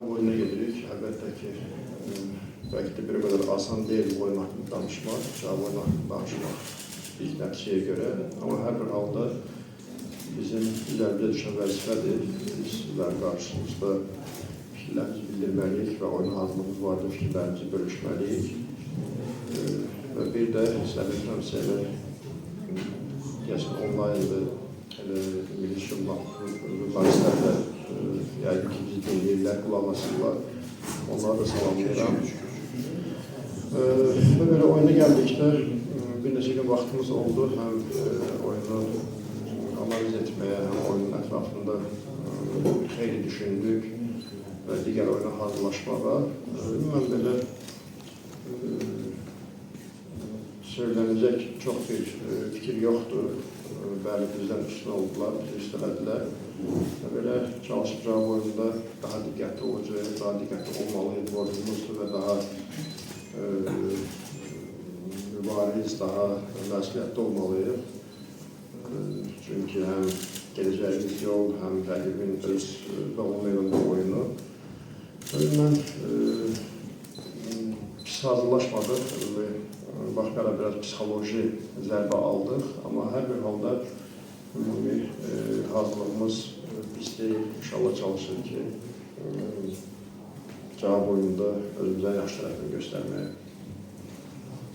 Oyuna gedirik. Əlbəttə ki, bəlkə də bir o qədər asan deyil oyun haqqında danışmaq, oyun haqqında danışmaq ilk nəticəyə görə. Amma hər bir halda bizim üzərimizə düşən vəzifədir. Bizlər qarşımızda fikirlərimizi bildirməliyik və oyun hazırlığımız vardı, fikirlərimizi bölüşməliyik. Və bir də səbirləmsə deyəsən onlayndır, İngiliz jurnalistlərdə yəqin ki, bizi dinləyirlər, qulaq asırlar. Onları da salamlayıram. Və belə oyuna gəldikdə bir neçə gün vaxtımız oldu. Həm oyunu analiz etməyə, həm oyunun ətrafında xeyli düşündük və digər oyuna hazırlaşmağa. Mən belə söylənəcək çox bir fikir yoxdur. Bəli, bizdən üstün oldular, bizi üstələdilər. Belə çalışacağım oyunda daha diqqətli olacaq, daha diqqətli olmalıyıq oyunumuzdur və daha mübariz, daha məsuliyyətli olmalıyıq. Çünki həm gələcəyimiz yol, həm rəqibin öz doğum evində oyunu. Mən pis hazırlaşmadıq. Baxmayaraq biraz psixoloji zərbə aldıq, amma hər bir halda hazırlığımız pis deyil. İnşallah çalışır ki, cavab oyunda özümüzə yaxşı tərəfini göstərməyə.